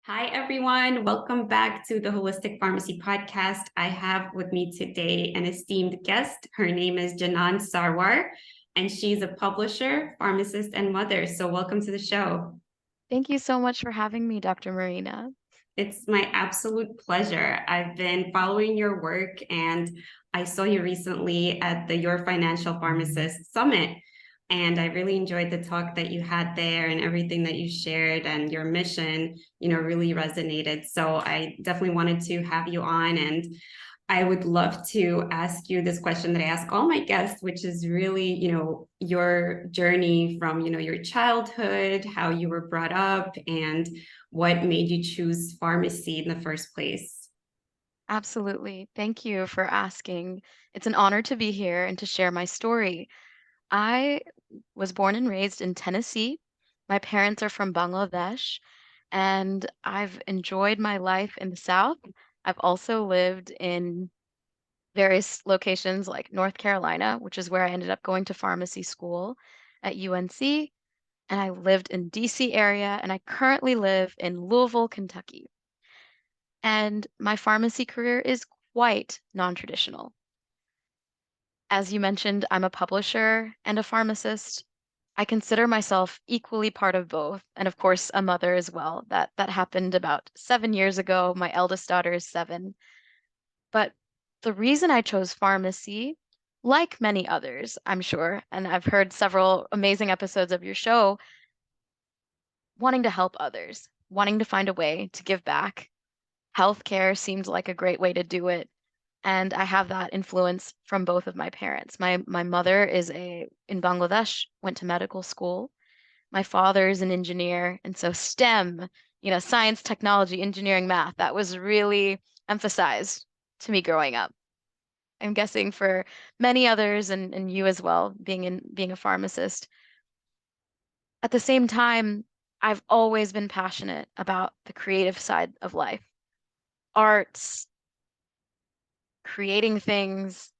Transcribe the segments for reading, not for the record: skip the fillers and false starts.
Hi, everyone. Welcome back to the Holistic Pharmacy Podcast. I have with me today an esteemed guest. Her name is Janan Sarwar, and she's a publisher, pharmacist, and mother. So, welcome to the show. Thank you so much for having me, Dr. Marina. It's my absolute pleasure. I've been following your work, and I saw you recently at the Your Financial Pharmacist Summit. And I really enjoyed the talk that you had there and everything that you shared, and your mission, really resonated. So I definitely wanted to have you on, and I would love to ask you this question that I ask all my guests, which is really, your journey from, your childhood, how you were brought up, and what made you choose pharmacy in the first place. Absolutely. Thank you for asking. It's an honor to be here and to share my story. I was born and raised in Tennessee. My parents are from Bangladesh, and I've enjoyed my life in the South. I've also lived in various locations like North Carolina, which is where I ended up going to pharmacy school at UNC, and I lived in DC area, and I currently live in Louisville, Kentucky. And my pharmacy career is quite non-traditional. As you mentioned, I'm a publisher and a pharmacist. I consider myself equally part of both, and of course, a mother as well. That happened about 7 years ago. My eldest daughter is 7. But the reason I chose pharmacy, like many others, I'm sure, and I've heard several amazing episodes of your show, wanting to help others, wanting to find a way to give back. Healthcare seemed like a great way to do it. And I have that influence from both of my parents. My mother is in Bangladesh, went to medical school. My father is an engineer, and so STEM, science, technology, engineering, math, that was really emphasized to me growing up. I'm guessing for many others and you as well, being a pharmacist. At the same time, I've always been passionate about the creative side of life, arts, creating things,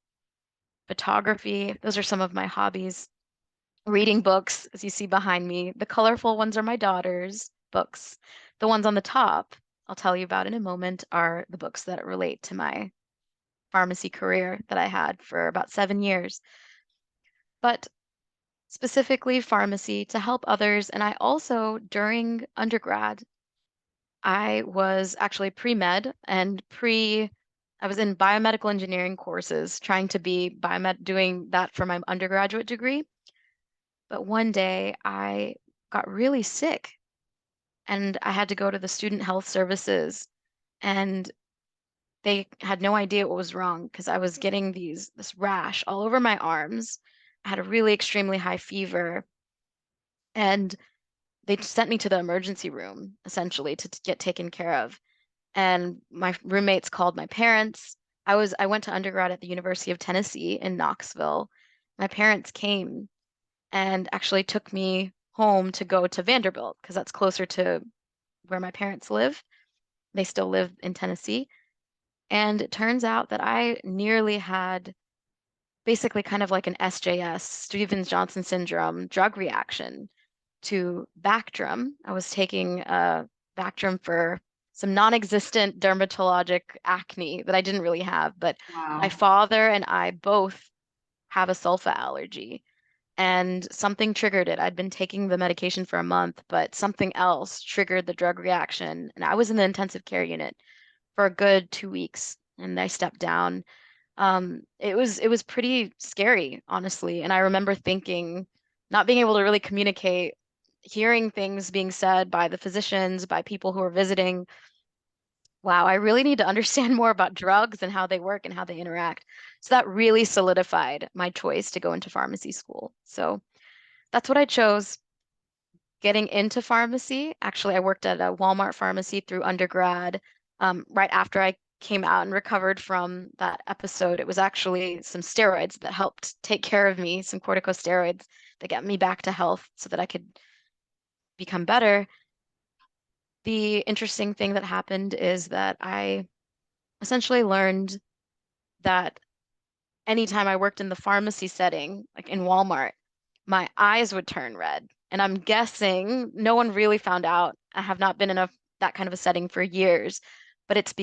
photography. Those are some of my hobbies. Reading books, as you see behind me. The colorful ones are my daughter's books. The ones on the top, I'll tell you about in a moment, are the books that relate to my pharmacy career that I had for about 7 years. But specifically pharmacy to help others. And I also, during undergrad, I was actually pre-med and I was in biomedical engineering courses, trying to be biomed, doing that for my undergraduate degree. But one day I got really sick and I had to go to the student health services, and they had no idea what was wrong because I was getting this rash all over my arms. I had a really extremely high fever, and they sent me to the emergency room essentially to get taken care of. And my roommates called my parents. I went to undergrad at the University of Tennessee in Knoxville. My parents came and actually took me home to go to Vanderbilt because that's closer to where my parents live. They still live in Tennessee. And it turns out that I nearly had basically kind of like an SJS, Stevens-Johnson syndrome, drug reaction to Bactrim. I was taking Bactrim for some non-existent dermatologic acne that I didn't really have, but my Wow. father and I both have a sulfa allergy, and something triggered it. I'd been taking the medication for a month, but something else triggered the drug reaction, and I was in the intensive care unit for a good 2 weeks, and I stepped down. It was pretty scary, honestly. And I remember thinking, not being able to really communicate, hearing things being said by the physicians, by people who are visiting. Wow, I really need to understand more about drugs and how they work and how they interact. So that really solidified my choice to go into pharmacy school. So that's what I chose. Getting into pharmacy, actually, I worked at a Walmart pharmacy through undergrad. Right after I came out and recovered from that episode, it was actually some steroids that helped take care of me, some corticosteroids that got me back to health so that I could become better. The interesting thing that happened is that I essentially learned that anytime I worked in the pharmacy setting, like in Walmart, my eyes would turn red. And I'm guessing no one really found out. I have not been in a that kind of a setting for years, but it's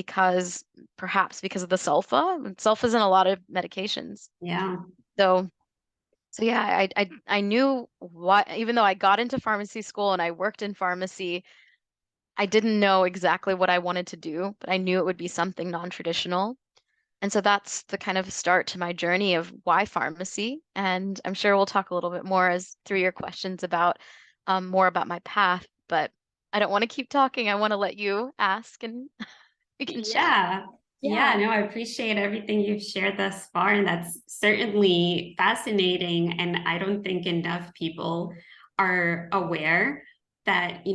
perhaps because of the sulfa. And sulfa's in a lot of medications. Yeah. So so yeah, I knew what, even though I got into pharmacy school and I worked in pharmacy, I didn't know exactly what I wanted to do, but I knew it would be something non-traditional. And so that's the kind of start to my journey of why pharmacy. And I'm sure we'll talk a little bit more as through your questions about more about my path, but I don't want to keep talking. I want to let you ask and we can chat. Yeah. Yeah, Yeah. no, I appreciate everything you've shared thus far, and that's certainly fascinating. And I don't think enough people are aware that,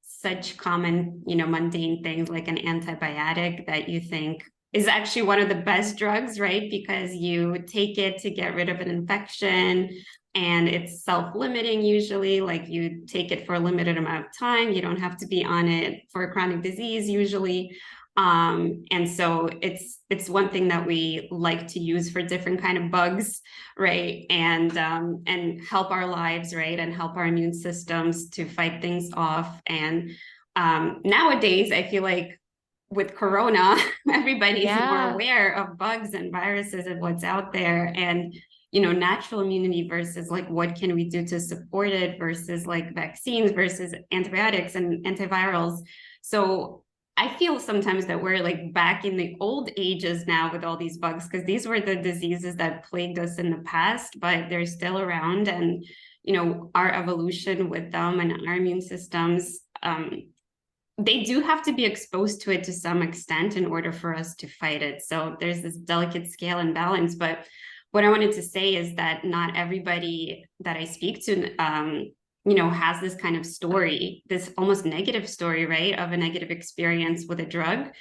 such common, mundane things like an antibiotic that you think is actually one of the best drugs, right? Because you take it to get rid of an infection and it's self-limiting usually, like you take it for a limited amount of time. You don't have to be on it for a chronic disease usually. And so it's one thing that we like to use for different kind of bugs, right? And help our lives, right? And help our immune systems to fight things off. And nowadays, I feel like with Corona, everybody's more Yeah. aware of bugs and viruses and what's out there. And natural immunity versus like what can we do to support it versus like vaccines versus antibiotics and antivirals. So I feel sometimes that we're like back in the old ages now with all these bugs, because these were the diseases that plagued us in the past, but they're still around. And, our evolution with them and our immune systems, they do have to be exposed to it to some extent in order for us to fight it. So there's this delicate scale and balance. But what I wanted to say is that not everybody that I speak to, has this kind of story, this almost negative story, right, of a negative experience with a drug.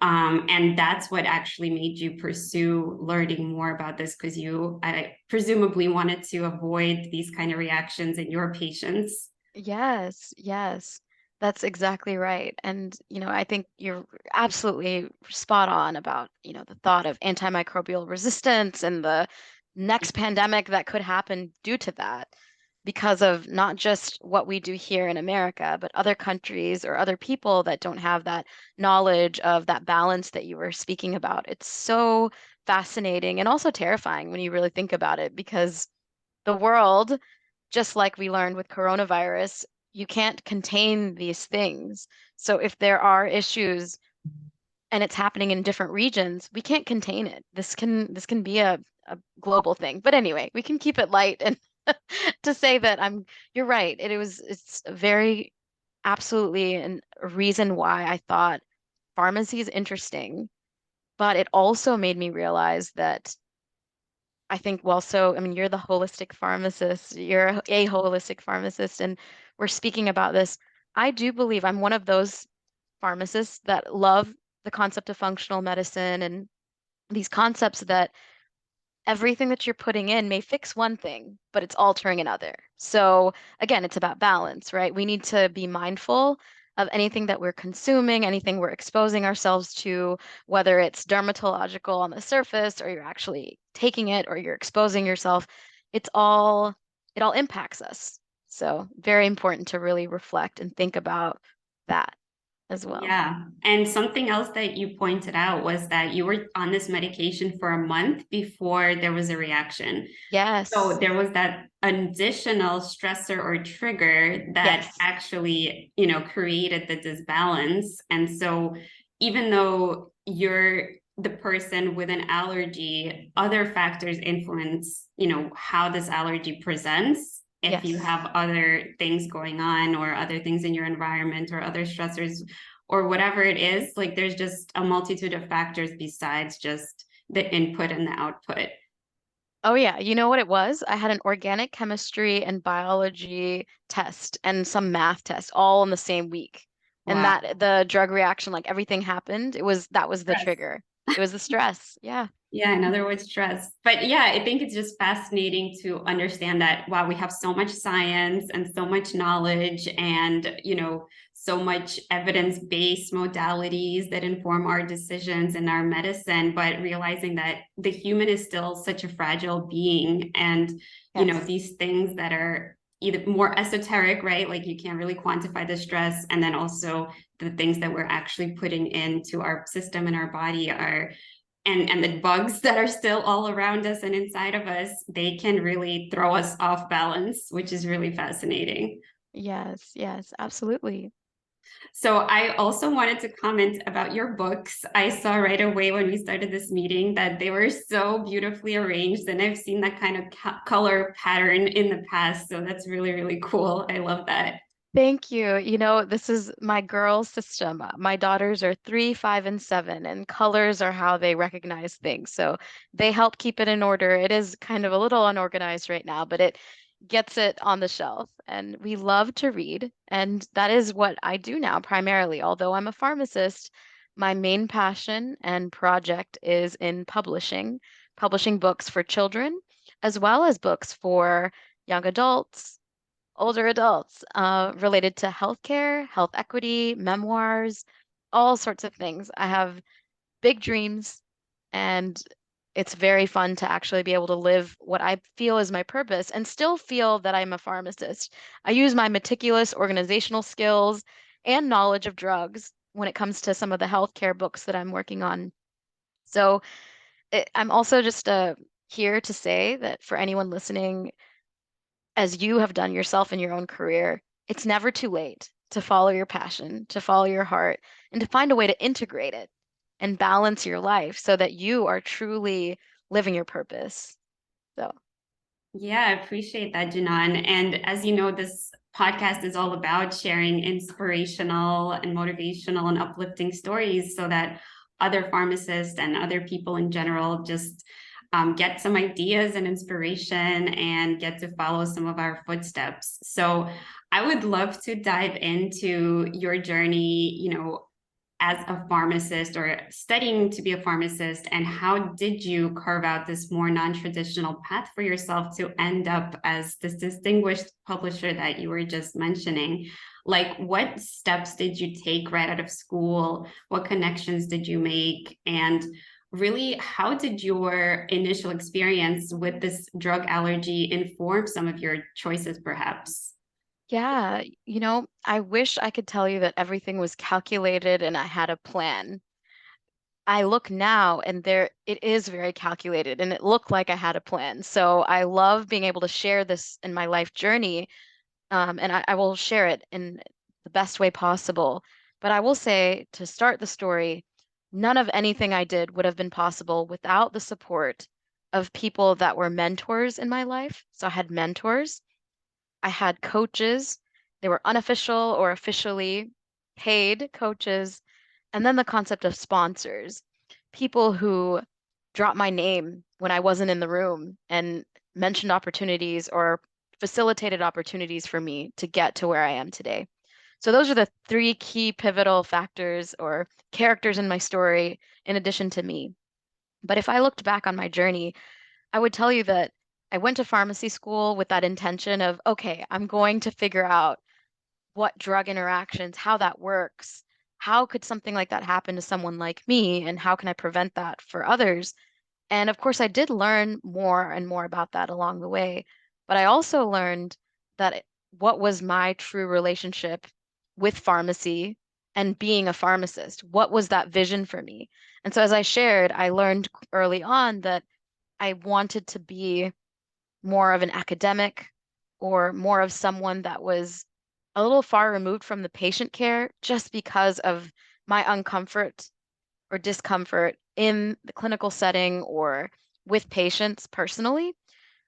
And that's what actually made you pursue learning more about this, because I presumably wanted to avoid these kind of reactions in your patients. Yes, yes, that's exactly right. And, I think you're absolutely spot on about, the thought of antimicrobial resistance and the next pandemic that could happen due to that, because of not just what we do here in America, but other countries or other people that don't have that knowledge of that balance that you were speaking about. It's so fascinating and also terrifying when you really think about it, because the world, just like we learned with coronavirus, you can't contain these things. So if there are issues and it's happening in different regions, we can't contain it. This can be a global thing. But anyway, we can keep it light and to say that you're right. It's very absolutely a reason why I thought pharmacy is interesting, but it also made me realize that I think, well, so, I mean, you're the holistic pharmacist, you're a holistic pharmacist, and we're speaking about this. I do believe I'm one of those pharmacists that love the concept of functional medicine and these concepts that everything that you're putting in may fix one thing, but it's altering another. So again, it's about balance, right? We need to be mindful of anything that we're consuming, anything we're exposing ourselves to, whether it's dermatological on the surface or you're actually taking it or you're exposing yourself. It's all, it all impacts us. So very important to really reflect and think about that as well. Yeah. And something else that you pointed out was that you were on this medication for a month before there was a reaction. So Yes. there was that additional stressor or trigger that Yes. actually, created the disbalance. And so even though you're the person with an allergy, other factors influence, how this allergy presents. If you Yes. have other things going on or other things in your environment or other stressors or whatever it is, like there's just a multitude of factors besides just the input and the output. Oh yeah, you know what it was? I had an organic chemistry and biology test and some math test all in the same week. And Wow. that the drug reaction, like everything happened, that was the Stress. trigger. It was the stress. Yeah. Yeah, in other words, stress. But yeah, I think it's just fascinating to understand that, wow, we have so much science and so much knowledge and, so much evidence-based modalities that inform our decisions in our medicine, but realizing that the human is still such a fragile being. And, Yes. these things that are either more esoteric, right? Like you can't really quantify the stress. And then also the things that we're actually putting into our system and our body are, and the bugs that are still all around us and inside of us, they can really throw us off balance, which is really fascinating. Yes, yes, absolutely. So I also wanted to comment about your books. I saw right away when we started this meeting that they were so beautifully arranged, and I've seen that kind of color pattern in the past. So that's really, really cool. I love that. Thank you. You know, this is my girl system. My daughters are 3, 5, and 7, and colors are how they recognize things. So they help keep it in order. It is kind of a little unorganized right now, but it gets it on the shelf. And we love to read, and that is what I do now primarily. Although I'm a pharmacist, my main passion and project is in publishing, publishing books for children, as well as books for young adults, older adults, related to healthcare, health equity, memoirs, all sorts of things. I have big dreams, and it's very fun to actually be able to live what I feel is my purpose and still feel that I'm a pharmacist. I use my meticulous organizational skills and knowledge of drugs when it comes to some of the healthcare books that I'm working on. So I'm also just here to say that for anyone listening, as you have done yourself in your own career, it's never too late to follow your passion, to follow your heart, and to find a way to integrate it and balance your life so that you are truly living your purpose. So, Yeah, I appreciate that, Janan. And as you know, this podcast is all about sharing inspirational and motivational and uplifting stories so that other pharmacists and other people in general just get some ideas and inspiration and get to follow some of our footsteps. So I would love to dive into your journey, as a pharmacist or studying to be a pharmacist, and how did you carve out this more non-traditional path for yourself to end up as this distinguished publisher that you were just mentioning? Like, what steps did you take right out of school? What connections did you make? And really, how did your initial experience with this drug allergy inform some of your choices, perhaps? yeah, I wish I could tell you that everything was calculated and I had a plan. I look now and there it is very calculated and it looked like I had a plan. So I love being able to share this in my life journey, and I will share it in the best way possible. But I will say to start the story, none of anything I did would have been possible without the support of people that were mentors in my life. So I had mentors, I had coaches, they were unofficial or officially paid coaches, and then the concept of sponsors, people who dropped my name when I wasn't in the room and mentioned opportunities or facilitated opportunities for me to get to where I am today. So those are the three key pivotal factors or characters in my story, in addition to me. But if I looked back on my journey, I would tell you that I went to pharmacy school with that intention of, okay, I'm going to figure out what drug interactions, how that works. How could something like that happen to someone like me, and how can I prevent that for others? And of course, I did learn more and more about that along the way. But I also learned that what was my true relationship with pharmacy and being a pharmacist? What was that vision for me? And so, as I shared, I learned early on that I wanted to be more of an academic or more of someone that was a little far removed from the patient care just because of my uncomfort or discomfort in the clinical setting or with patients personally.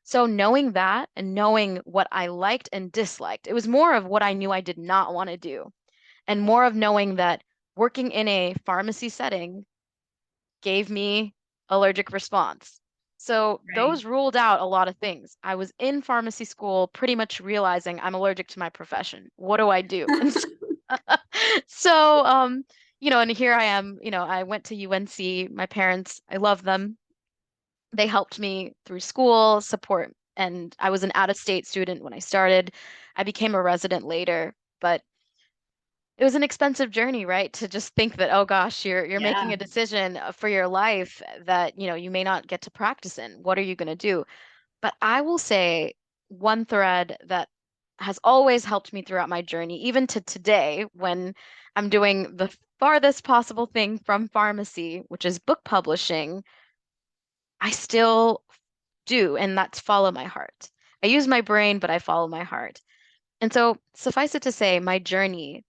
So knowing that and knowing what I liked and disliked, it was more of what I knew I did not want to do, and more of knowing that working in a pharmacy setting gave me allergic response. So Right. those ruled out a lot of things. I was in pharmacy school pretty much realizing I'm allergic to my profession. What do I do? And so, and here I am, I went to UNC. My parents, I love them. They helped me through school support, and I was an out-of-state student when I started. I became a resident later, but it was an expensive journey, right? To just think that, oh gosh, you're making Yeah. a decision for your life that, you may not get to practice in. What are you going to do? But I will say one thread that has always helped me throughout my journey, even to today when I'm doing the farthest possible thing from pharmacy, which is book publishing. I still do, and that's follow my heart. I use my brain, but I follow my heart. And so, suffice it to say, my journey,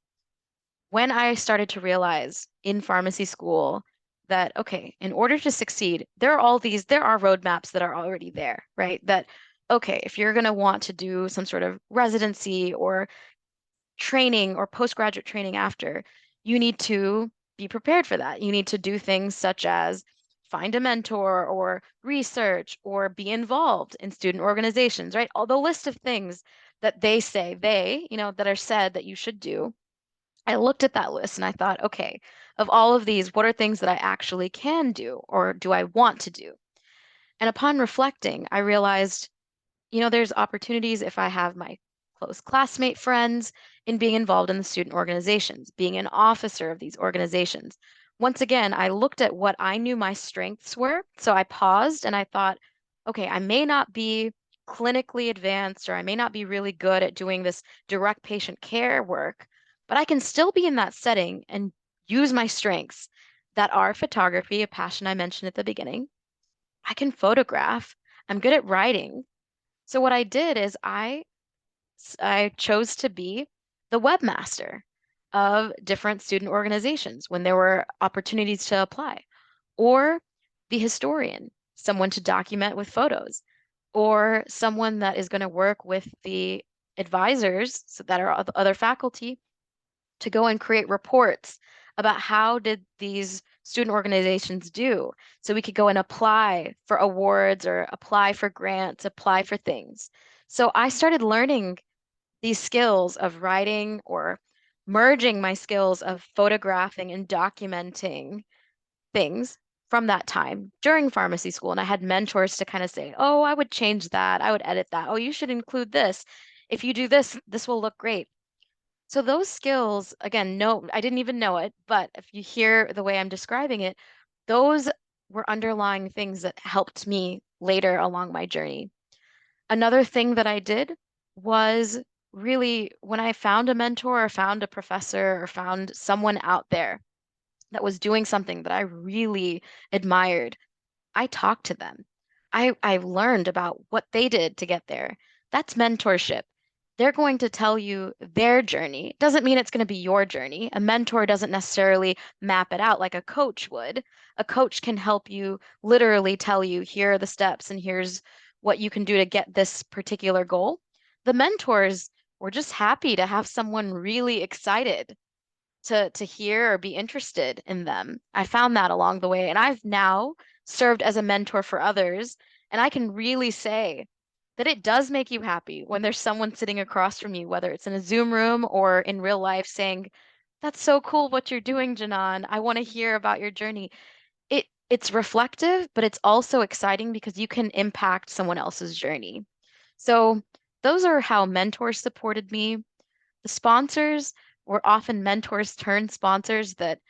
when I started to realize in pharmacy school that, okay, in order to succeed, there are roadmaps that are already there, right? That, okay, if you're going to want to do some sort of residency or training or postgraduate training after, you need to be prepared for that. You need to do things such as find a mentor or research or be involved in student organizations, right? All the list of things that that are said that you should do. I looked at that list and I thought, okay, of all of these, what are things that I actually can do or do I want to do? And upon reflecting, I realized there's opportunities if I have my close classmate friends in being involved in the student organizations, being an officer of these organizations. Once again, I looked at what I knew my strengths were. So I paused and I thought, okay, I may not be clinically advanced or I may not be really good at doing this direct patient care work, but I can still be in that setting and use my strengths that are photography, a passion I mentioned at the beginning. I can photograph. I'm good at writing. So what I did is I chose to be the webmaster of different student organizations when there were opportunities to apply, or the historian, someone to document with photos, or someone that is going to work with the advisors that are other faculty to go and create reports about how did these student organizations do so we could go and apply for awards or apply for grants, apply for things. So I started learning these skills of writing or merging my skills of photographing and documenting things from that time during pharmacy school. And I had mentors to kind of say, oh, I would change that. I would edit that. Oh, you should include this. If you do this, this will look great. So those skills, again, no, I didn't even know it, but if you hear the way I'm describing it, those were underlying things that helped me later along my journey. Another thing that I did was really when I found a mentor or found a professor or found someone out there that was doing something that I really admired, I talked to them. I learned about what they did to get there. That's mentorship. They're going to tell you their journey. Doesn't mean it's going to be your journey. A mentor doesn't necessarily map it out like a coach would. A coach can help you literally tell you, here are the steps and here's what you can do to get this particular goal. The mentors were just happy to have someone really excited to hear or be interested in them. I found that along the way, and I've now served as a mentor for others, and I can really say that it does make you happy when there's someone sitting across from you, whether it's in a Zoom room or in real life, saying, "That's so cool what you're doing, Janan. I want to hear about your journey." It's reflective, but it's also exciting because you can impact someone else's journey. So those are how mentors supported me. The sponsors were often mentors turned sponsors that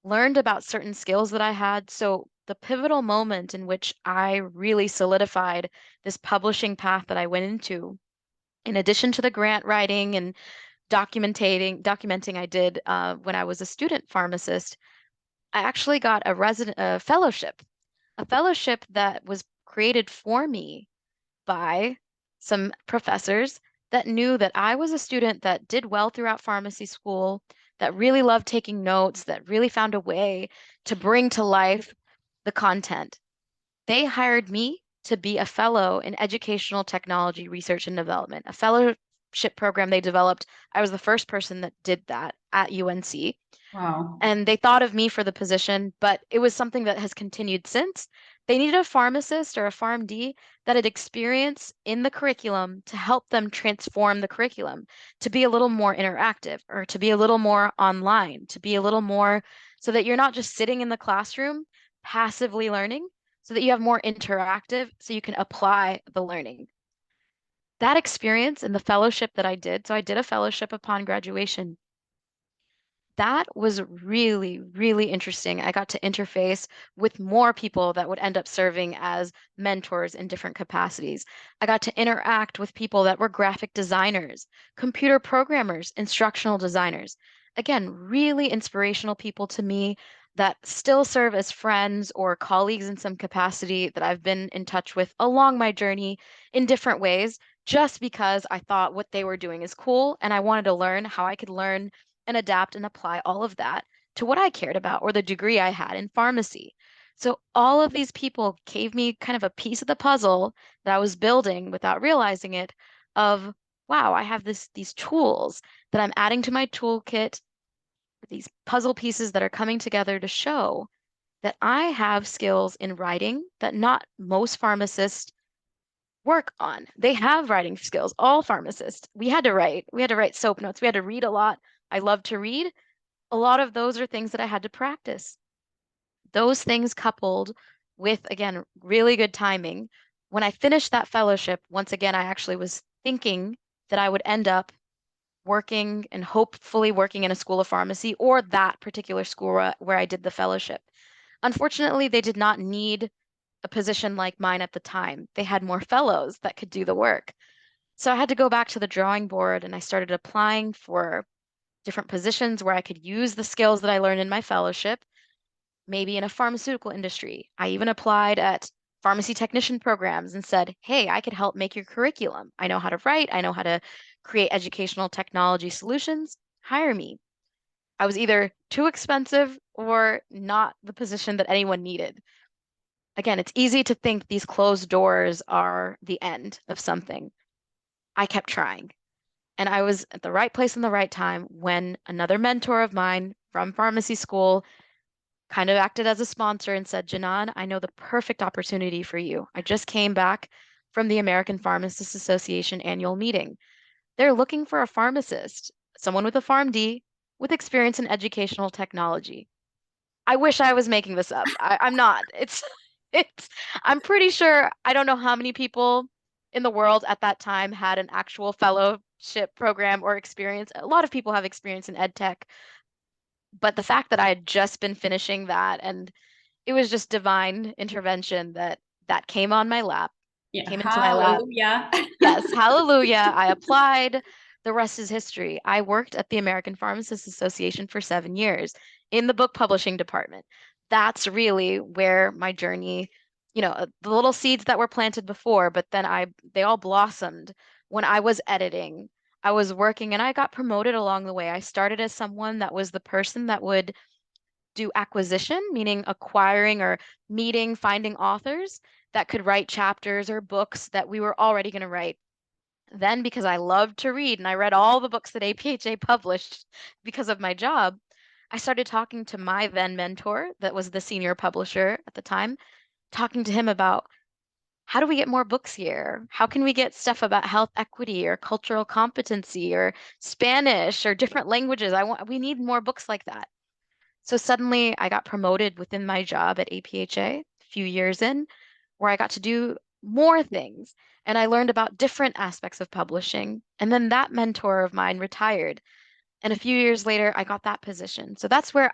learned about certain skills that I had. So the pivotal moment in which I really solidified this publishing path that I went into, in addition to the grant writing and documenting I did when I was a student pharmacist, I actually got a fellowship that was created for me by some professors that knew that I was a student that did well throughout pharmacy school, that really loved taking notes, that really found a way to bring to life the content. They hired me to be a fellow in educational technology research and development, a fellowship program they developed. I was the first person that did that at UNC. Wow. And they thought of me for the position, but it was something that has continued since. They needed a pharmacist or a PharmD that had experience in the curriculum to help them transform the curriculum, to be a little more interactive or to be a little more online, to be a little more so that you're not just sitting in the classroom passively learning, so that you have more interactive, so you can apply the learning. That experience and the fellowship that I did, so I did a fellowship upon graduation, that was really, really interesting. I got to interface with more people that would end up serving as mentors in different capacities. I got to interact with people that were graphic designers, computer programmers, instructional designers. Again, really inspirational people to me that still serve as friends or colleagues in some capacity that I've been in touch with along my journey in different ways, just because I thought what they were doing is cool and I wanted to learn how I could learn and adapt and apply all of that to what I cared about or the degree I had in pharmacy. So all of these people gave me kind of a piece of the puzzle that I was building without realizing it of, wow, I have these tools that I'm adding to my toolkit, these puzzle pieces that are coming together to show that I have skills in writing that not most pharmacists work on. They have writing skills, all pharmacists. We had to write. We had to write soap notes. We had to read a lot. I love to read. A lot of those are things that I had to practice. Those things coupled with, again, really good timing. When I finished that fellowship, once again, I actually was thinking that I would end up working and hopefully working in a school of pharmacy or that particular school where I did the fellowship. Unfortunately, they did not need a position like mine at the time. They had more fellows that could do the work. So I had to go back to the drawing board and I started applying for different positions where I could use the skills that I learned in my fellowship, maybe in a pharmaceutical industry. I even applied at pharmacy technician programs and said, hey, I could help make your curriculum. I know how to write, I know how to create educational technology solutions. Hire me. I was either too expensive or not the position that anyone needed. Again, it's easy to think these closed doors are the end of something. I kept trying. And I was at the right place in the right time when another mentor of mine from pharmacy school kind of acted as a sponsor and said, Janan, I know the perfect opportunity for you. I just came back from the American Pharmacists Association annual meeting. They're looking for a pharmacist, someone with a PharmD with experience in educational technology. I wish I was making this up. I'm not. It's, I'm pretty sure, I don't know how many people in the world at that time had an actual fellowship program or experience. A lot of people have experience in ed tech, but the fact that I had just been finishing that and it was just divine intervention that that came on my lap, Yeah, came into my lap. hallelujah. Yes, hallelujah. I applied. The rest is history. I worked at the American Pharmacists Association for 7 years in the book publishing department. That's really where my journey, the little seeds that were planted before, but then they all blossomed when I was editing. I was working and I got promoted along the way. I started as someone that was the person that would do acquisition, meaning acquiring or meeting, finding authors that could write chapters or books that we were already going to write. Then, because I loved to read and I read all the books that APHA published because of my job, I started talking to my then mentor, that was the senior publisher at the time, talking to him about how do we get more books here? How can we get stuff about health equity or cultural competency or Spanish or different languages? We need more books like that. So suddenly I got promoted within my job at APHA a few years in, where I got to do more things and I learned about different aspects of publishing. And then that mentor of mine retired. And a few years later, I got that position. So that's where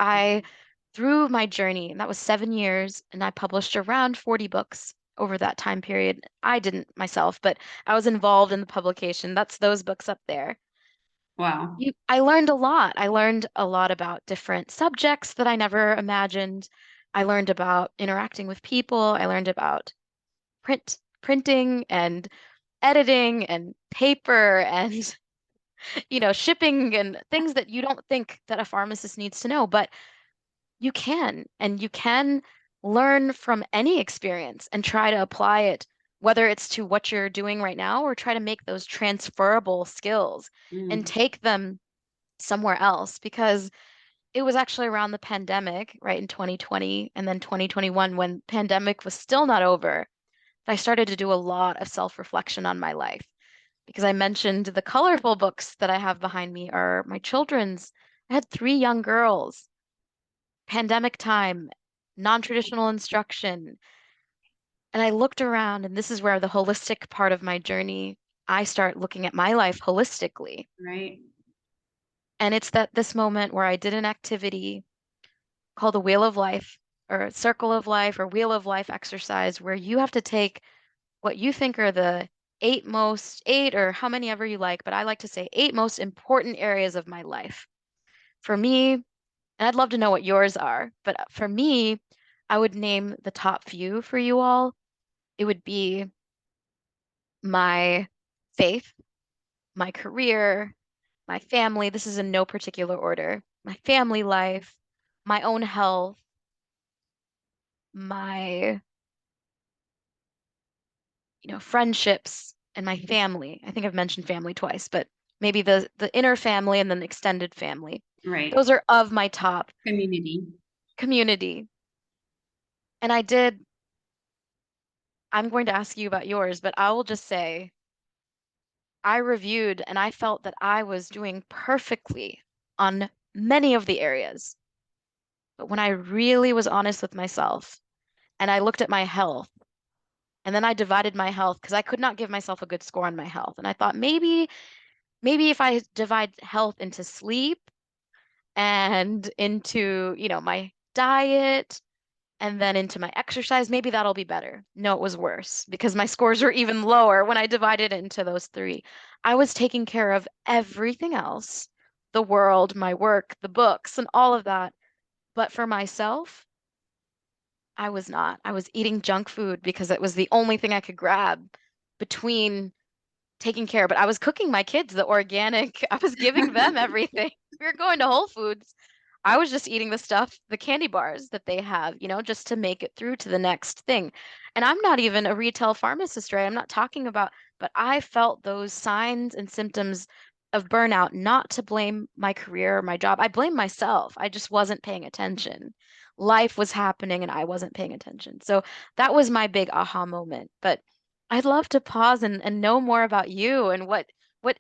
through my journey, and that was 7 years, and I published around 40 books over that time period. I didn't myself, but I was involved in the publication. That's those books up there. Wow. I learned a lot. I learned a lot about different subjects that I never imagined. I learned about interacting with people. I learned about printing and editing and paper and shipping and things that you don't think that a pharmacist needs to know, but you can, and you can learn from any experience and try to apply it, whether it's to what you're doing right now or try to make those transferable skills and Mm, take them somewhere else because it was actually around the pandemic, right, in 2020 and then 2021 when pandemic was still not over. I started to do a lot of self-reflection on my life because I mentioned the colorful books that I have behind me are my children's. I had three young girls, pandemic time, non-traditional instruction. And I looked around, and this is where the holistic part of my journey, I start looking at my life holistically. right. And it's that this moment where I did an activity called the Wheel of Life or Circle of Life or Wheel of Life exercise where you have to take what you think are the eight or how many ever you like, but I like to say eight most important areas of my life. For me, and I'd love to know what yours are, but for me, I would name the top few for you all. It would be my faith, my career, my family. This is in no particular order. My family life, my own health, my, friendships and my family. I think I've mentioned family twice, but maybe the inner family and then the extended family. Right. Those are of my top Community. community. And I'm going to ask you about yours, but I will just say I reviewed and I felt that I was doing perfectly on many of the areas. But when I really was honest with myself and I looked at my health and then I divided my health because I could not give myself a good score on my health. And I thought maybe if I divide health into sleep and into, my diet and then into my exercise, maybe that'll be better. No, it was worse because my scores were even lower when I divided it into those three. I was taking care of everything else, the world, my work, the books, and all of that. But for myself, I was not. I was eating junk food because it was the only thing I could grab between taking care, but I was cooking my kids the organic. I was giving them everything. We were going to Whole Foods. I was just eating the stuff, the candy bars that they have, just to make it through to the next thing. And I'm not even a retail pharmacist, right? I'm not talking about, but I felt those signs and symptoms of burnout, not to blame my career or my job. I blame myself. I just wasn't paying attention. Life was happening and I wasn't paying attention. So that was my big aha moment. But I'd love to pause and know more about you and what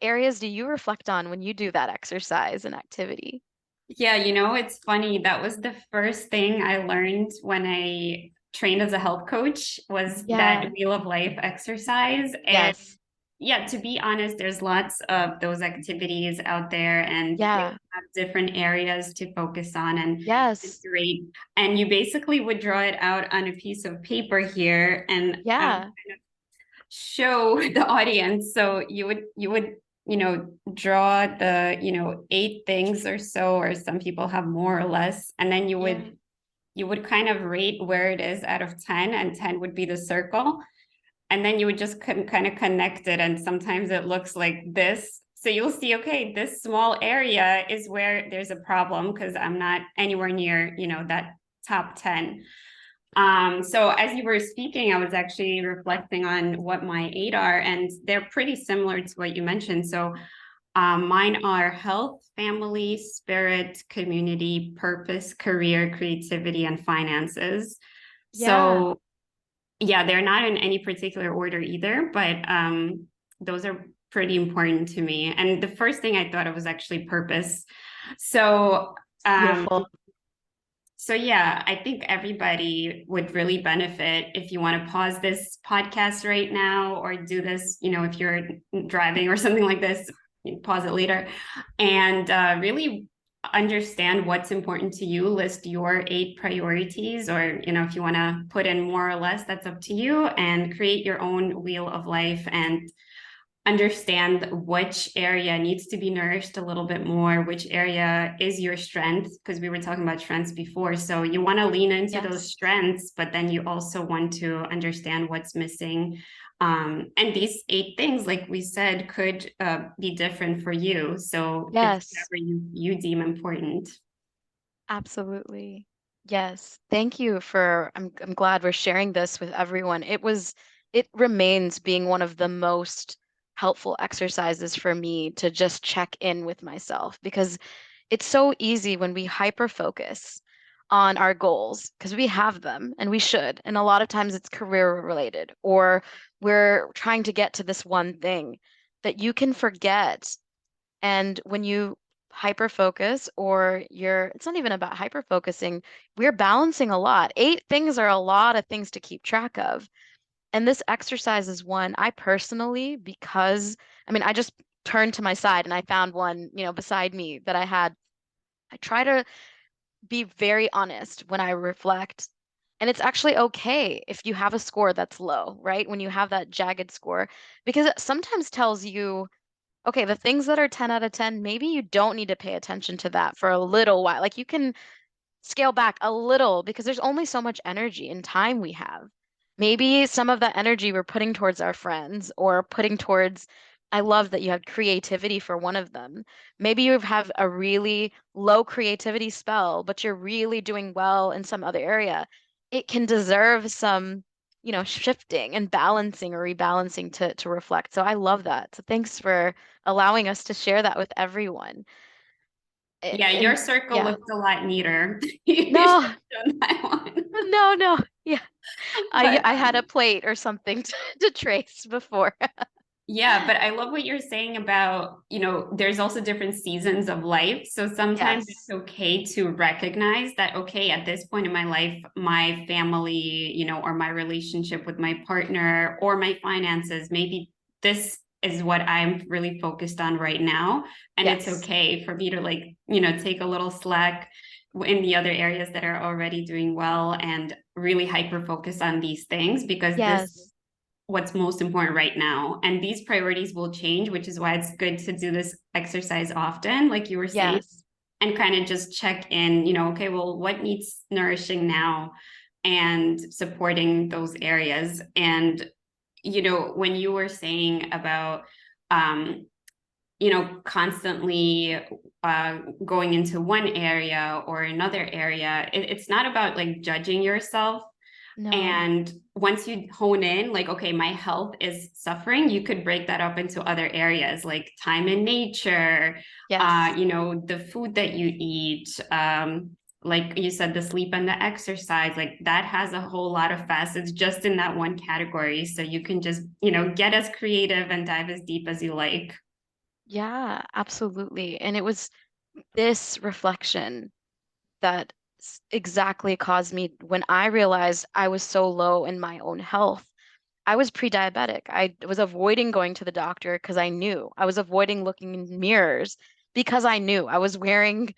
areas do you reflect on when you do that exercise and activity? Yeah, it's funny. That was the first thing I learned when I trained as a health coach was that Yeah. Wheel of Life exercise. And Yes. yeah, to be honest, there's lots of those activities out there and they Yeah. have different areas to focus on and Yes. great. And you basically would draw it out on a piece of paper here and Yeah. show the audience. So you would draw the eight things or so, or some people have more or less, and then you Yeah. would you would kind of rate where it is out of 10, and 10 would be the circle, and then you would just kind of connect it, and sometimes it looks like this. So you'll see, okay, this small area is where there's a problem because I'm not anywhere near that top 10. So as you were speaking, I was actually reflecting on what my eight are, and they're pretty similar to what you mentioned. So mine are health, family, spirit, community, purpose, career, creativity, and finances. Yeah. So yeah, they're not in any particular order either, but those are pretty important to me. And the first thing I thought of was actually purpose. So It's um, beautiful. so yeah, I think everybody would really benefit if you want to pause this podcast right now or do this, if you're driving or something like this, you pause it later and really understand what's important to you, list your eight priorities, or, if you want to put in more or less, that's up to you, and create your own wheel of life and understand which area needs to be nourished a little bit more, which area is your strength, because we were talking about strengths before. So you want to lean into those Yes. strengths, but then you also want to understand what's missing. And these eight things, like we said, could be different for you. So it's Yes. whatever you deem important. Absolutely. Yes. Thank you for I'm glad we're sharing this with everyone. It remains being one of the most helpful exercises for me to just check in with myself because it's so easy when we hyper focus on our goals because we have them and we should. And a lot of times it's career related or we're trying to get to this one thing that you can forget. And when you hyper focus or it's not even about hyper focusing, we're balancing a lot. Eight things are a lot of things to keep track of. And this exercise is one I personally, because I mean, turned to my side and I found one, beside me that I try to be very honest when I reflect. And it's actually okay if you have a score that's low, right? When you have that jagged score, because it sometimes tells you, okay, the things that are 10 out of 10, maybe you don't need to pay attention to that for a little while. Like you can scale back a little because there's only so much energy and time we have. Maybe some of that energy we're putting towards our friends or putting towards, I love that you had creativity for one of them. Maybe you have a really low creativity spell, but you're really doing well in some other area. It can deserve some, shifting and balancing or rebalancing to reflect. So I love that. So thanks for allowing us to share that with everyone. Yeah, your And circle yeah, looks a lot neater. You should no, have done that one. no, no. Yeah, I But I had a plate or something to trace before. yeah, but I love what you're saying about, there's also different seasons of life. So sometimes it's Yes. okay to recognize that, okay, at this point in my life, my family, or my relationship with my partner or my finances, maybe this is what I'm really focused on right now. And it's Yes. okay for me to take a little slack in the other areas that are already doing well and really hyper focus on these things because this Yes. what's most important right now. And these priorities will change, which is why it's good to do this exercise often, like you were saying, Yes. and kind of just check in, okay, well, what needs nourishing now and supporting those areas. And, when you were saying about, constantly going into one area or another area, it's not about like judging yourself. No. And once you hone in, like, okay, my health is suffering, you could break that up into other areas like time in nature, Yes. the food that you eat, like you said, the sleep and the exercise, like that has a whole lot of facets just in that one category. So you can just, get as creative and dive as deep as you like. Yeah, absolutely. And it was this reflection that exactly caused me when I realized I was so low in my own health. I was pre-diabetic. I was avoiding going to the doctor because I knew. I was avoiding looking in mirrors because I knew. I was wearing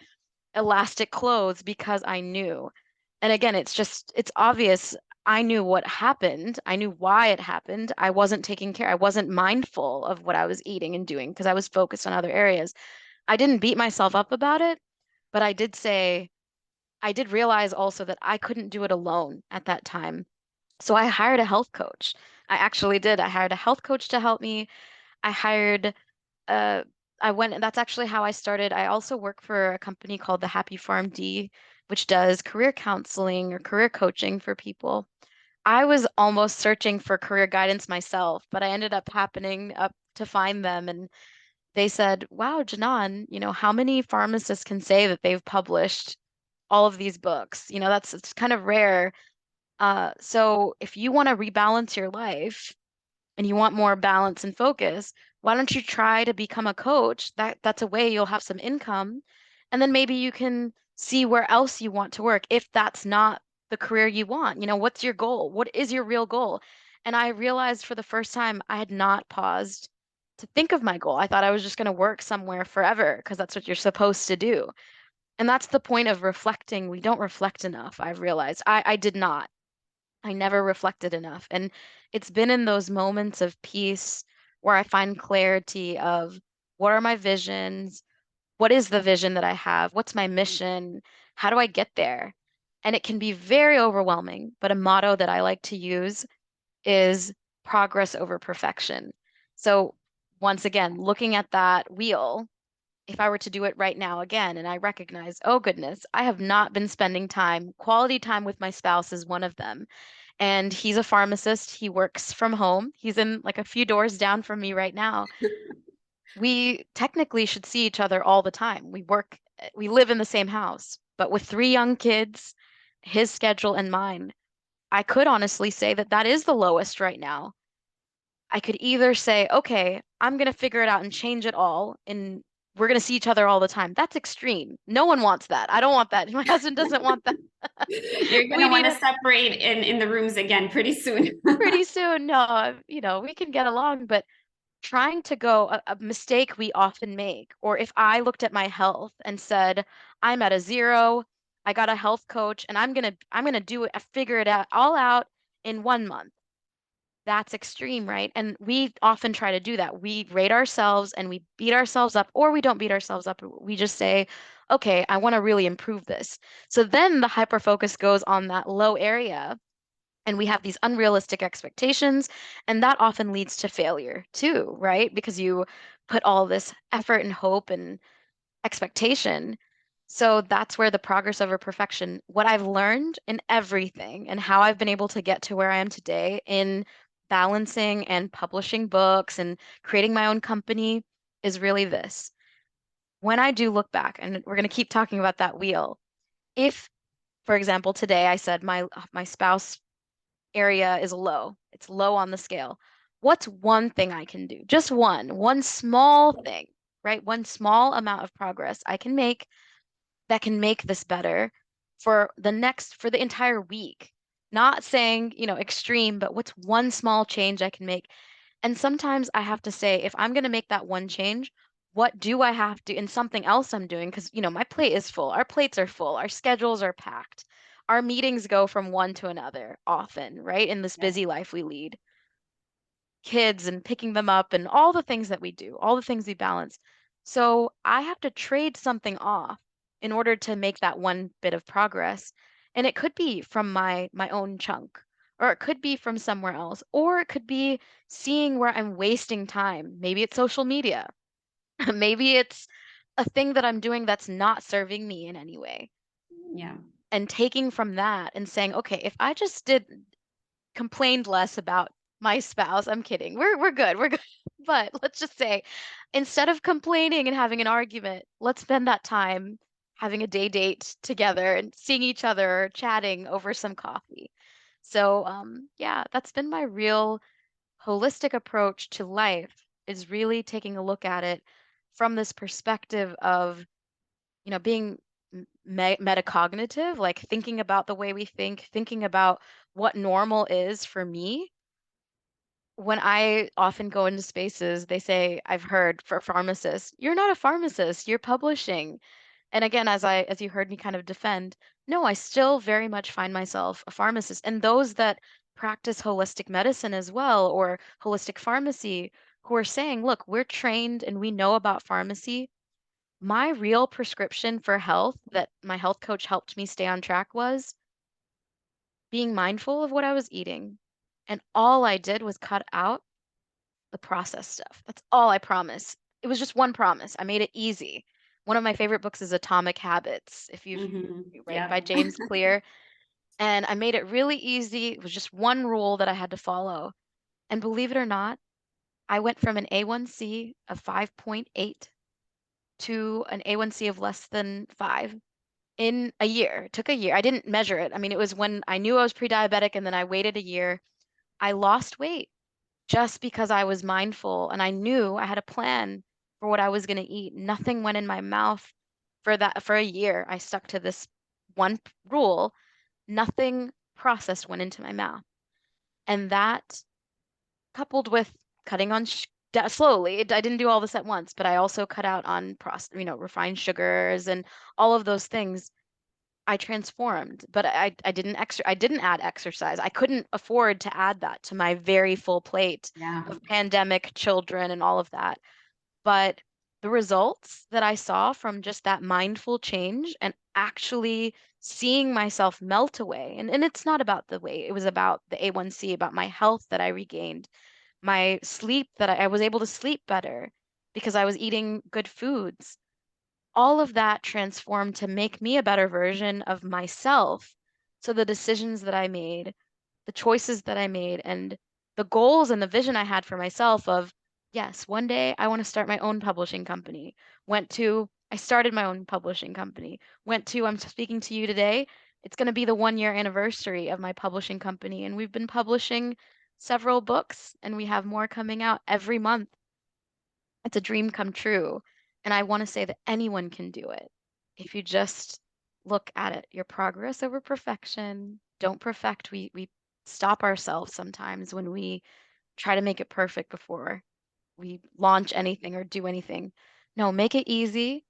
elastic clothes because I knew. And again, it's obvious. I knew what happened. I knew why it happened. I wasn't taking care. I wasn't mindful of what I was eating and doing because I was focused on other areas. I didn't beat myself up about it, but I did realize also that I couldn't do it alone at that time. So I hired a health coach. I actually did. I hired a health coach to help me. I hired uh I went, and that's actually how I started. I also work for a company called the Happy Farm D, which does career counseling or career coaching for people. I was almost searching for career guidance myself, but I ended up happening up to find them, and they said, "Wow, Janan, how many pharmacists can say that they've published all of these books? It's kind of rare. So if you want to rebalance your life, and you want more balance and focus, why don't you try to become a coach? That's a way you'll have some income, and then maybe you can see where else you want to work if that's not the career you want. What's your goal? What is your real goal?" And I realized for the first time I had not paused to think of my goal. I thought I was just going to work somewhere forever because that's what you're supposed to do. And that's the point of reflecting. We don't reflect enough, I've realized. I did not. I never reflected enough. And it's been in those moments of peace where I find clarity of what are my visions? What is the vision that I have? What's my mission? How do I get there? And it can be very overwhelming, but a motto that I like to use is progress over perfection. So once again, looking at that wheel, if I were to do it right now again, and I recognize, oh goodness, I have not been spending time, quality time with my spouse is one of them. And he's a pharmacist. He works from home. He's in like a few doors down from me right now. We technically should see each other all the time. We live in the same house, but with three young kids, his schedule and mine, I could honestly say that that is the lowest right now. I could either say, okay, I'm going to figure it out and change it all, and we're going to see each other all the time. That's extreme. No one wants that. I don't want that. My husband doesn't want that. You're going to We want need to a separate in the rooms again pretty soon. pretty soon. No, we can get along, but trying to go a mistake we often make, or if I looked at my health and said, I'm at a zero, I got a health coach, and I'm gonna do it, figure it out all out in 1 month. That's extreme, right? And we often try to do that. We rate ourselves and we beat ourselves up, or we don't beat ourselves up. We just say, okay, I want to really improve this. So then the hyper focus goes on that low area, and we have these unrealistic expectations, and that often leads to failure too, right? Because you put all this effort and hope and expectation. So that's where the progress over perfection, what I've learned in everything and how I've been able to get to where I am today in balancing and publishing books and creating my own company is really this. When I do look back, and we're going to keep talking about that wheel, if, for example, today I said my spouse area is low, it's low on the scale. What's one thing I can do? Just one small thing, right? One small amount of progress I can make that can make this better for the entire week. Not saying, extreme, but what's one small change I can make? And sometimes I have to say, if I'm going to make that one change, what do I have to in something else I'm doing? Because, my plate is full. Our plates are full. Our schedules are packed. Our meetings go from one to another often, right? In this Yes. busy life we lead, kids and picking them up and all the things that we do, all the things we balance. So I have to trade something off in order to make that one bit of progress. And it could be from my own chunk, or it could be from somewhere else, or it could be seeing where I'm wasting time. Maybe it's social media. Maybe it's a thing that I'm doing that's not serving me in any way. Yeah. And taking from that and saying, okay, if I just did complained less about my spouse. I'm kidding. We're good. We're good. But let's just say instead of complaining and having an argument, let's spend that time having a day date together and seeing each other, chatting over some coffee. So, yeah, that's been my real holistic approach to life is really taking a look at it from this perspective of, being metacognitive, like thinking about the way we think, thinking about what normal is for me. When I often go into spaces, they say, I've heard for pharmacists, you're not a pharmacist, you're publishing. And again, as you heard me kind of defend, no, I still very much find myself a pharmacist. And those that practice holistic medicine as well, or holistic pharmacy, who are saying, look, we're trained and we know about pharmacy. My real prescription for health that my health coach helped me stay on track was being mindful of what I was eating. And all I did was cut out the processed stuff. That's all I promise. It was just one promise. I made it easy. One of my favorite books is Atomic Habits, if you've right Yeah. by James Clear. And I made it really easy. It was just one rule that I had to follow. And believe it or not, I went from an A1C of 5.8 to an A1C of less than 5 in a year. It took a year. I didn't measure it. I mean, it was when I knew I was pre-diabetic and then I waited a year. I lost weight just because I was mindful and I knew I had a plan for what I was going to eat. Nothing went in my mouth for a year. I stuck to this one rule. Nothing processed went into my mouth. And that coupled with cutting on slowly, I didn't do all this at once, but I also cut out on refined sugars and all of those things. I transformed, but I didn't add exercise. I couldn't afford to add that to my very full plate Yeah. of pandemic children and all of that. But the results that I saw from just that mindful change and actually seeing myself melt away, and it's not about the weight, it was about the A1C, about my health that I regained, my sleep that I was able to sleep better because I was eating good foods. All of that transformed to make me a better version of myself. So the decisions that I made, the choices that I made, and the goals and the vision I had for myself of, yes, one day I want to start my own publishing company. I started my own publishing company. I'm speaking to you today. It's going to be the 1 year anniversary of my publishing company, and we've been publishing several books, and we have more coming out every month. It's a dream come true. And I want to say that anyone can do it. If you just look at it, your progress over perfection. Don't perfect. We stop ourselves sometimes when we try to make it perfect before. we launch anything or do anything. No, make it easy,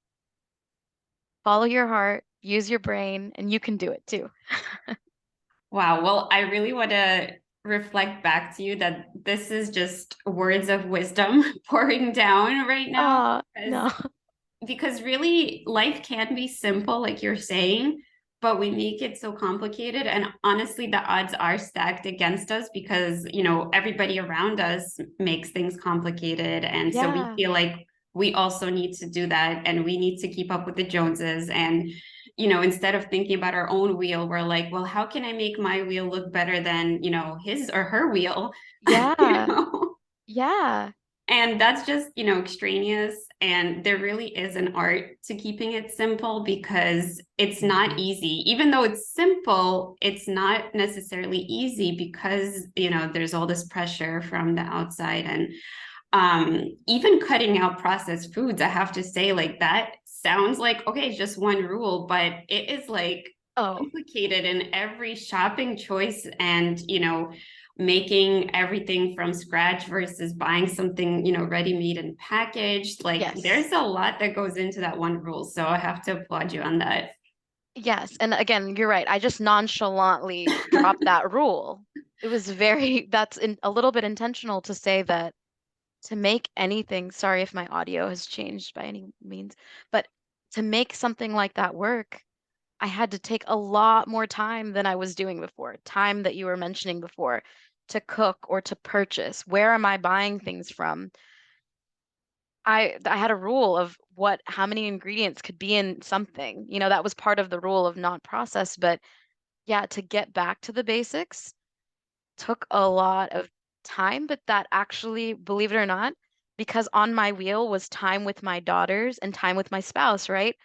follow your heart, use your brain, and you can do it too. Wow. Well, I really want to reflect back to you that this is just words of wisdom pouring down right now No. because really life can be simple, like you're saying, but we make it so complicated. And honestly, the odds are stacked against us because, everybody around us makes things complicated. And so we Yeah. feel like we also need to do that and we need to keep up with the Joneses. And, instead of thinking about our own wheel, we're like, well, how can I make my wheel look better than, his or her wheel? you Yeah. know? Yeah. And that's just, extraneous. And there really is an art to keeping it simple because it's not easy. Even though it's simple, it's not necessarily easy because, there's all this pressure from the outside. And even cutting out processed foods, I have to say, like, that sounds like, okay, it's just one rule, but it is like Oh, complicated in every shopping choice and, making everything from scratch versus buying something, ready made and packaged. Like, yes. there's a lot that goes into that one rule. So I have to applaud you on that. Yes. And again, you're right. I just nonchalantly dropped that rule. It was that's a little bit intentional to say that to make anything, sorry if my audio has changed by any means, but to make something like that work, I had to take a lot more time than I was doing before, time that you were mentioning before, to cook or to purchase. Where am I buying things from? I had a rule of how many ingredients could be in something. That was part of the rule of not processed, but yeah, to get back to the basics took a lot of time, but that actually, believe it or not, because on my wheel was time with my daughters and time with my spouse, right?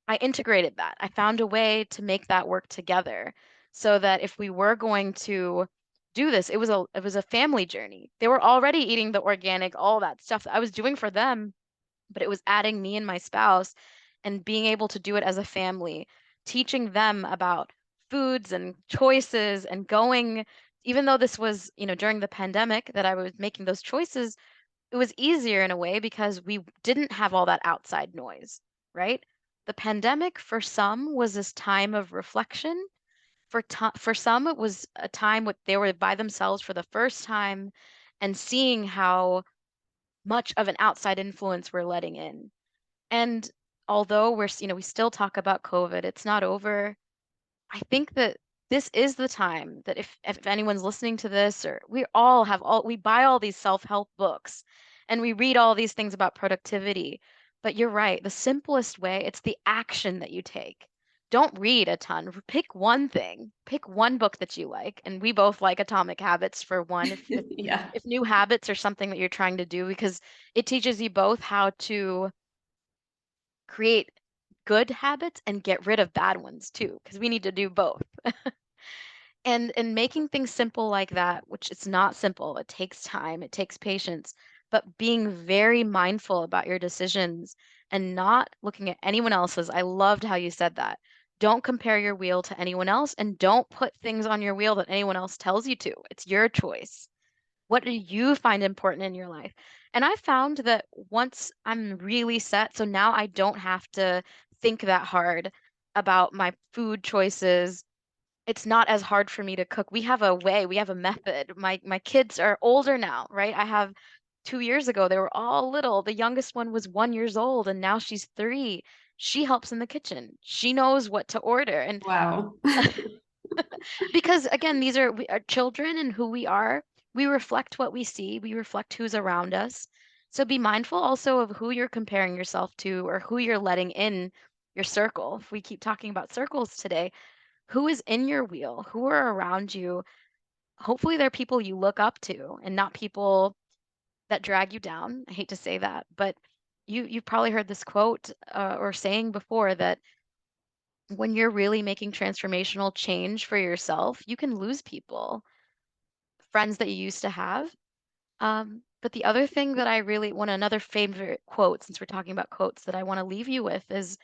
I integrated that. I found a way to make that work together so that if we were going to do this, it was a family journey. They were already eating the organic, all that stuff that I was doing for them, but it was adding me and my spouse and being able to do it as a family, teaching them about foods and choices and going, even though this was, during the pandemic that I was making those choices, it was easier in a way because we didn't have all that outside noise, right? The pandemic for some was this time of reflection. For some, it was a time when they were by themselves for the first time and seeing how much of an outside influence we're letting in. And although we still talk about COVID, it's not over. I think that this is the time that if anyone's listening to this, or we buy all these self-help books and we read all these things about productivity. But you're right, the simplest way, it's the action that you take. Don't read a ton. Pick one thing. Pick one book that you like. And we both like Atomic Habits for one, Yeah. if new habits are something that you're trying to do, because it teaches you both how to create good habits and get rid of bad ones too, because we need to do both. And making things simple like that, which it's not simple, it takes time, it takes patience, but being very mindful about your decisions and not looking at anyone else's. I loved how you said that. Don't compare your wheel to anyone else and don't put things on your wheel that anyone else tells you to. It's your choice. What do you find important in your life? And I found that once I'm really set, so now I don't have to think that hard about my food choices. It's not as hard for me to cook. We have a way, we have a method. My kids are older now, right? I have 2 years ago, they were all little. The youngest one was 1 years old, and now she's 3. She helps in the kitchen. She knows what to order. And Wow. because again, we are children and who we are. We reflect what we see, we reflect who's around us. So be mindful also of who you're comparing yourself to or who you're letting in your circle. If we keep talking about circles today, who is in your wheel? Who are around you? Hopefully, they're people you look up to and not people that drag you down. I hate to say that, but you've probably heard this quote or saying before that when you're really making transformational change for yourself, you can lose people, friends that you used to have. But the other thing that I really want, another favorite quote, since we're talking about quotes, that I want to leave you with is,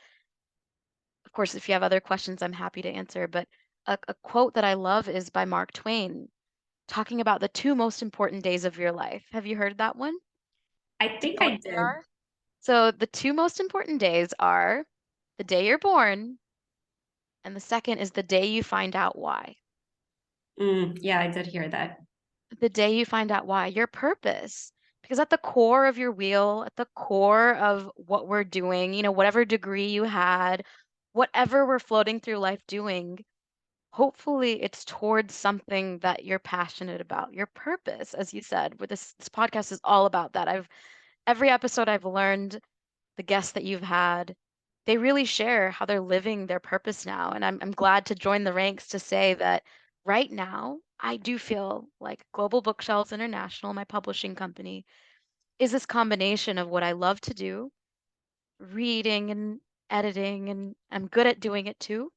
of course, if you have other questions, I'm happy to answer. But a quote that I love is by Mark Twain, talking about the two most important days of your life. Have you heard that one? I Do you think know what I they did. are? So the two most important days are the day you're born, and the second is the day you find out why. Yeah, I did hear that. The day you find out why, your purpose. Because at the core of your wheel, at the core of what we're doing, whatever degree you had, whatever we're floating through life doing, hopefully it's towards something that you're passionate about. Your purpose, as you said, where this podcast is all about that. Every episode I've learned, the guests that you've had, they really share how they're living their purpose now. And I'm glad to join the ranks to say that right now, I do feel like Global Bookshelves International, my publishing company, is this combination of what I love to do, reading and editing, and I'm good at doing it too.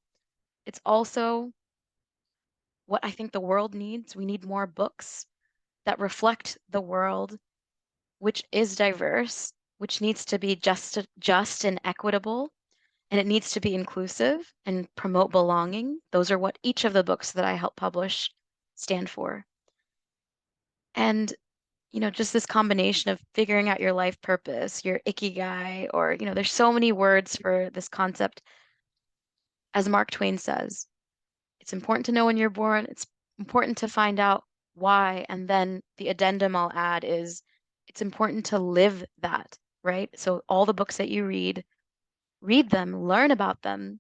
It's also what I think the world needs. We need more books that reflect the world, which is diverse, which needs to be just and equitable, and it needs to be inclusive and promote belonging. Those are what each of the books that I help publish stand for. And, just this combination of figuring out your life purpose, your ikigai, or, there's so many words for this concept. As Mark Twain says, it's important to know when you're born, it's important to find out why. And then the addendum I'll add is it's important to live that, right? So all the books that you read them, learn about them.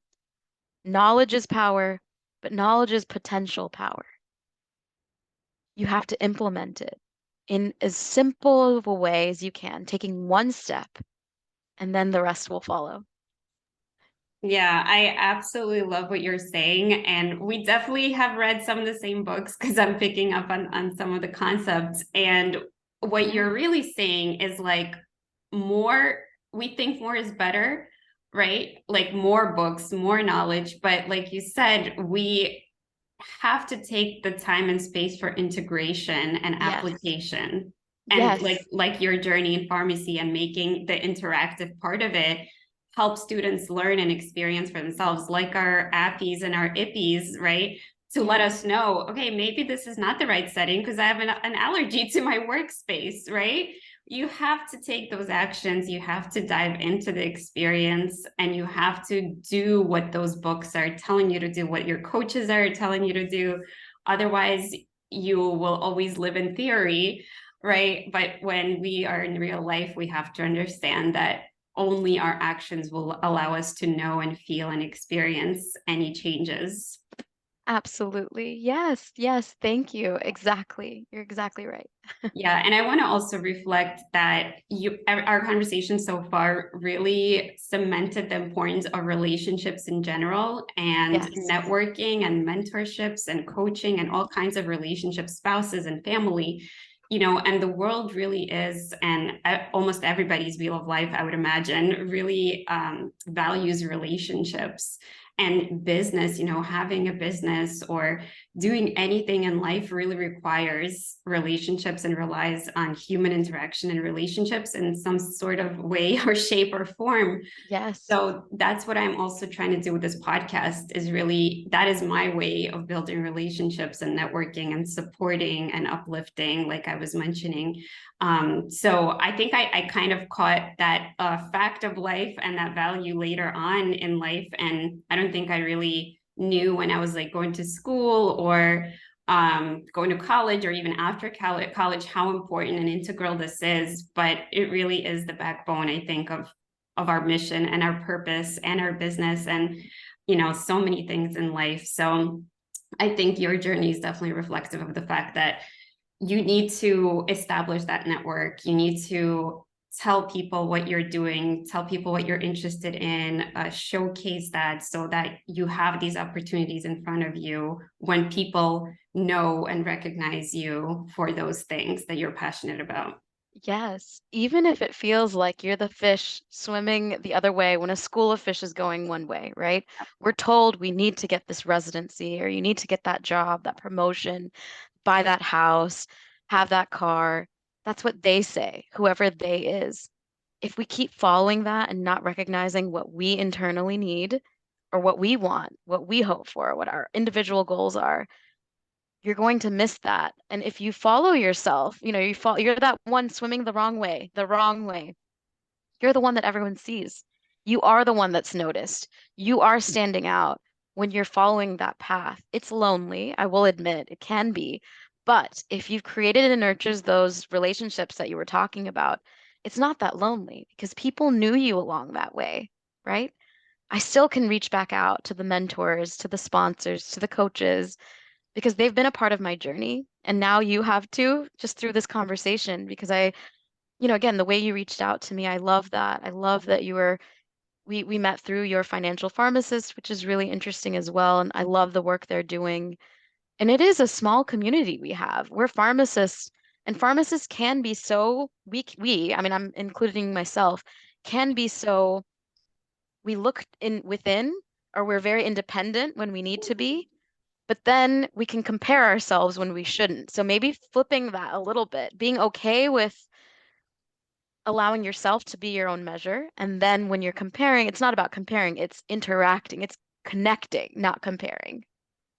Knowledge is power, but knowledge is potential power. You have to implement it in as simple of a way as you can, taking one step, and then the rest will follow. Yeah, I absolutely love what you're saying. And we definitely have read some of the same books because I'm picking up on some of the concepts. And what Yeah. you're really saying is like more, we think more is better, right? Like more books, more knowledge. But like you said, we have to take the time and space for integration and Yes. application. And Yes. like your journey in pharmacy and making the interactive part of it help students learn and experience for themselves, like our appies and our ippies, right? To let Yeah. us know, okay, maybe this is not the right setting because I have an allergy to my workspace, right? You have to take those actions, you have to dive into the experience, and you have to do what those books are telling you to do, what your coaches are telling you to do. Otherwise, you will always live in theory, right? But when we are in real life, we have to understand that only our actions will allow us to know and feel and experience any changes. Absolutely. Yes. Yes. Thank you. Exactly. You're exactly right. Yeah, and I want to also reflect that our conversation so far really cemented the importance of relationships in general and Yes. networking and mentorships and coaching and all kinds of relationships, spouses and family, and the world really is, and almost everybody's wheel of life, I would imagine, really values relationships and business. Having a business or doing anything in life really requires relationships and relies on human interaction and relationships in some sort of way or shape or form. Yes. So that's what I'm also trying to do with this podcast, is really, that is my way of building relationships and networking and supporting and uplifting, like I was mentioning. So I think I kind of caught that fact of life and that value later on in life. And I don't think I really knew when I was like going to school or going to college or even after college how important and integral this is. But it really is the backbone, I think, of our mission and our purpose and our business and so many things in life. So I think your journey is definitely reflective of the fact that you need to establish that network. You need to tell people what you're doing, tell people what you're interested in, showcase that so that you have these opportunities in front of you when people know and recognize you for those things that you're passionate about. Yes. Even if it feels like you're the fish swimming the other way when a school of fish is going one way, right? We're told we need to get this residency or you need to get that job, that promotion, buy that house, have that car. That's what they say, whoever they is. If we keep following that and not recognizing what we internally need or what we want, what we hope for, what our individual goals are, you're going to miss that. And if you follow yourself, you're that one swimming the wrong way. You're the one that everyone sees. You are the one that's noticed. You are standing out when you're following that path. It's lonely, I will admit, it can be. But if you've created and nurtures those relationships that you were talking about, it's not that lonely because people knew you along that way, right? I still can reach back out to the mentors, to the sponsors, to the coaches, because they've been a part of my journey. And now you have too, just through this conversation, because again, the way you reached out to me, I love that. I love that we met through your financial pharmacist, which is really interesting as well. And I love the work they're doing. And it is a small community we have. We're pharmacists, and pharmacists can be so I mean, I'm including myself, can be so we look in within, or we're very independent when we need to be, but then we can compare ourselves when we shouldn't. So maybe flipping that a little bit, being okay with allowing yourself to be your own measure. And then when you're comparing, it's not about comparing, it's interacting, it's connecting, not comparing.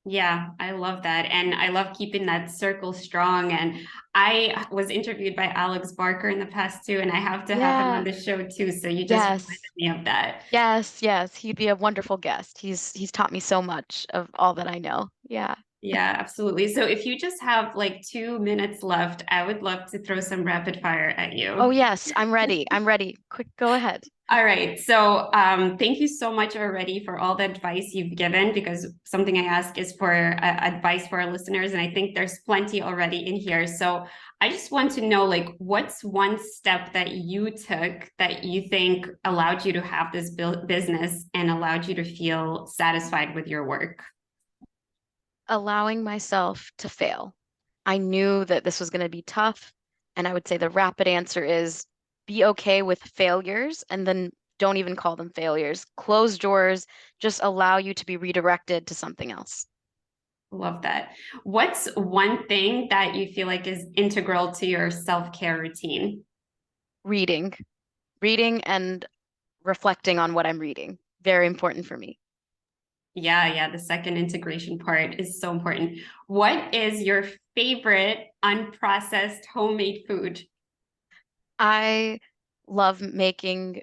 Yeah, I love that. And I love keeping that circle strong. And I was interviewed by Alex Barker in the past too, and I have to have him on Yeah. the show too. So you just reminded Yes. me of that. Yes, yes. He'd be a wonderful guest. He's taught me so much of all that I know. Yeah. Yeah, absolutely. So if you just have like 2 minutes left, I would love to throw some rapid fire at Oh you. yes, I'm ready. I'm ready. Quick, go ahead. All right. So thank you so much already for all the advice you've given, because something I ask is for advice for our listeners. And I think there's plenty already in here. So I just want to know, like, what's one step that you took that you think allowed you to have this business and allowed you to feel satisfied with your work? Allowing myself to fail. I knew that this was going to be tough. And I would say the rapid answer is be okay with failures and then don't even call them failures. Closed doors just allow you to be redirected to something else. Love that. What's one thing that you feel like is integral to your self-care routine? Reading, reading and reflecting on what I'm reading. Very important for me. Yeah, the second integration part is so important. What is your favorite unprocessed homemade food? I love making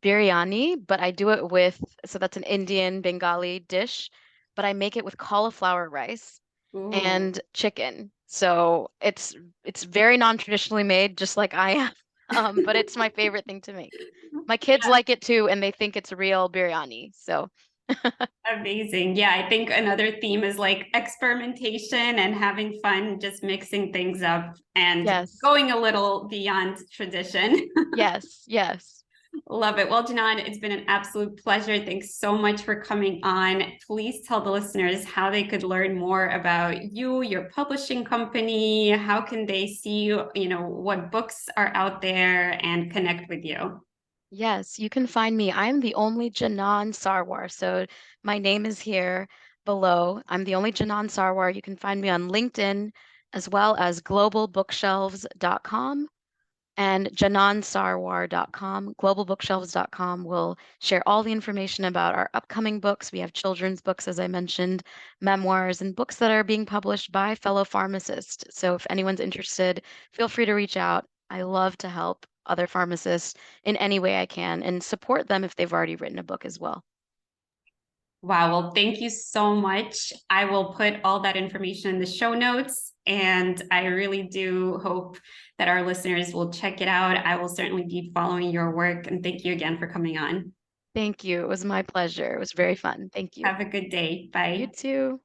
biryani, but I do it so that's an Indian Bengali dish, but I make it with cauliflower rice Ooh, and chicken. So it's very non-traditionally made, just like I am. But it's my favorite thing to make. My kids yeah, like it too, and they think it's real biryani. So amazing. Yeah, I think another theme is like experimentation and having fun, just mixing things up and yes, going a little beyond tradition. yes, yes. Love it. Well, Janan, it's been an absolute pleasure. Thanks so much for coming on. Please tell the listeners how they could learn more about you, your publishing company. How can they see, what books are out there and connect with you? Yes, you can find me. I'm the only Janan Sarwar. So my name is here below. I'm the only Janan Sarwar. You can find me on LinkedIn as well as globalbookshelves.com and janansarwar.com. Globalbookshelves.com will share all the information about our upcoming books. We have children's books, as I mentioned, memoirs, and books that are being published by fellow pharmacists. So if anyone's interested, feel free to reach out. I love to help other pharmacists in any way I can and support them if they've already written a book as well. Wow. Well, thank you so much. I will put all that information in the show notes. And I really do hope that our listeners will check it out. I will certainly be following your work. And thank you again for coming on. Thank you. It was my pleasure. It was very fun. Thank you. Have a good day. You Bye. too.